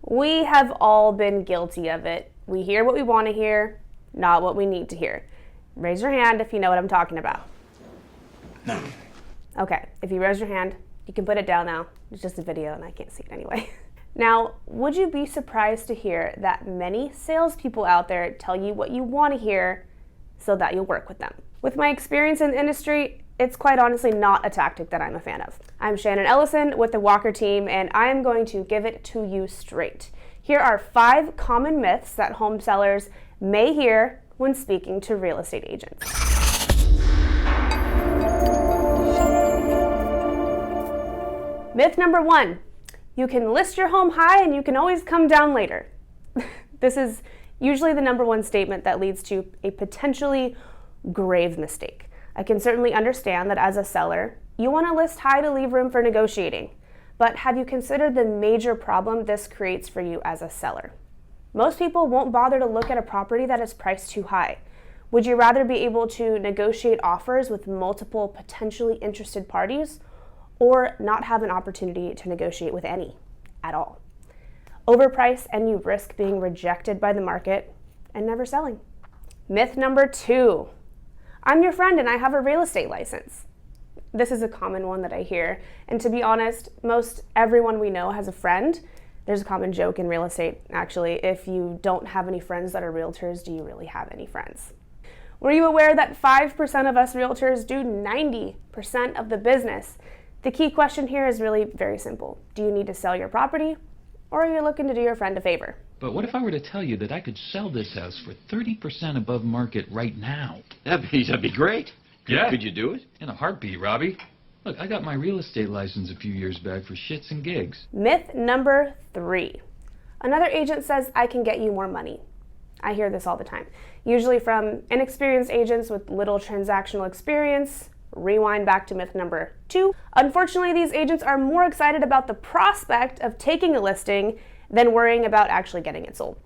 We have all been guilty of it. We hear what we want to hear, not what we need to hear. Raise your hand if you know what I'm talking about. No. Okay, if you raise your hand, you can put it down now. It's just a video and I can't see it anyway. Now, would you be surprised to hear that many salespeople out there tell you what you want to hear so that you'll work with them? With my experience in the industry, it's quite honestly not a tactic that I'm a fan of. I'm Shannon Ellison with the Walker team, and I am going to give it to you straight. Here are 5 common myths that home sellers may hear when speaking to real estate agents. Myth number 1, you can list your home high and you can always come down later. This is usually the number 1 statement that leads to a potentially grave mistake. I can certainly understand that as a seller, you want to list high to leave room for negotiating, but have you considered the major problem this creates for you as a seller? Most people won't bother to look at a property that is priced too high. Would you rather be able to negotiate offers with multiple potentially interested parties, or not have an opportunity to negotiate with any at all? Overprice and you risk being rejected by the market and never selling. Myth number 2, I'm your friend and I have a real estate license. This is a common one that I hear, and to be honest, most everyone we know has a friend. There's a common joke in real estate, actually, if you don't have any friends that are realtors, do you really have any friends? Were you aware that 5% of us realtors do 90% of the business? The key question here is really very simple. Do you need to sell your property, or are you looking to do your friend a favor? But what if I were to tell you that I could sell this house for 30% above market right now? That'd be great. Yeah. Could you do it? In a heartbeat, Robbie. Look, I got my real estate license a few years back for shits and gigs. Myth number 3. Another agent says, I can get you more money. I hear this all the time, usually from inexperienced agents with little transactional experience. Rewind back to myth number 2. Unfortunately, these agents are more excited about the prospect of taking a listing than worrying about actually getting it sold.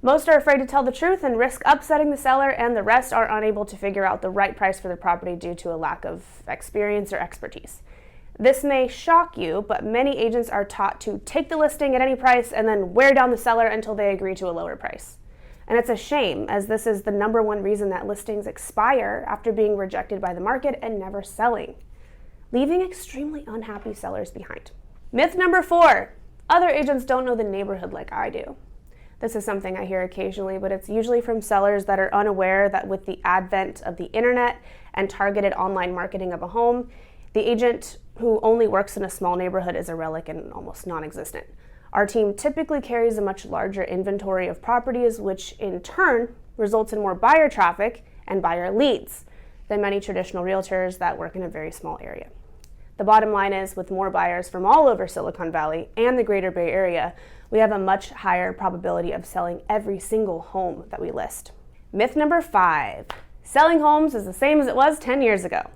Most are afraid to tell the truth and risk upsetting the seller, and the rest are unable to figure out the right price for their property due to a lack of experience or expertise. This may shock you, but many agents are taught to take the listing at any price and then wear down the seller until they agree to a lower price. And it's a shame, as this is the number 1 reason that listings expire after being rejected by the market and never selling, leaving extremely unhappy sellers behind. Myth number 4, other agents don't know the neighborhood like I do. This is something I hear occasionally, but it's usually from sellers that are unaware that with the advent of the internet and targeted online marketing of a home, the agent who only works in a small neighborhood is a relic and almost non-existent. Our team typically carries a much larger inventory of properties, which in turn results in more buyer traffic and buyer leads than many traditional realtors that work in a very small area. The bottom line is, with more buyers from all over Silicon Valley and the Greater Bay Area, we have a much higher probability of selling every single home that we list. Myth number 5, selling homes is the same as it was 10 years ago.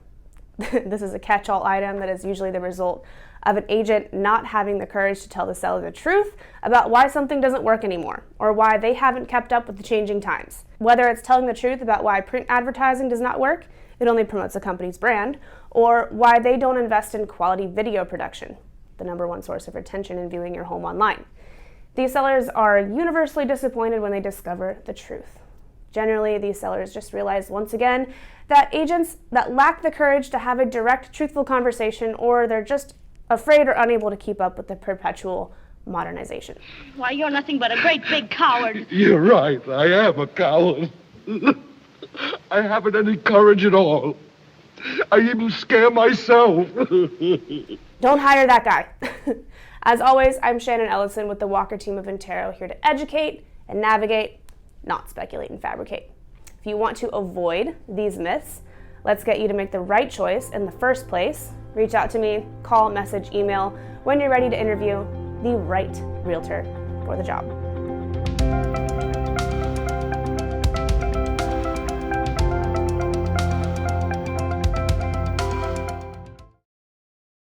This is a catch-all item that is usually the result of an agent not having the courage to tell the seller the truth about why something doesn't work anymore, or why they haven't kept up with the changing times. Whether it's telling the truth about why print advertising does not work, it only promotes a company's brand, or why they don't invest in quality video production, the number 1 source of retention in viewing your home online. These sellers are universally disappointed when they discover the truth. Generally, these sellers just realize once again that agents that lack the courage to have a direct, truthful conversation, or they're just afraid or unable to keep up with the perpetual modernization. Why, you're nothing but a great big coward. You're right, I am a coward. I haven't any courage at all. I even scare myself. Don't hire that guy. As always, I'm Shannon Ellison with the Walker team of Intero, here to educate and navigate, not speculate and fabricate. If you want to avoid these myths, let's get you to make the right choice in the first place. Reach out to me, call, message, email when you're ready to interview the right realtor for the job.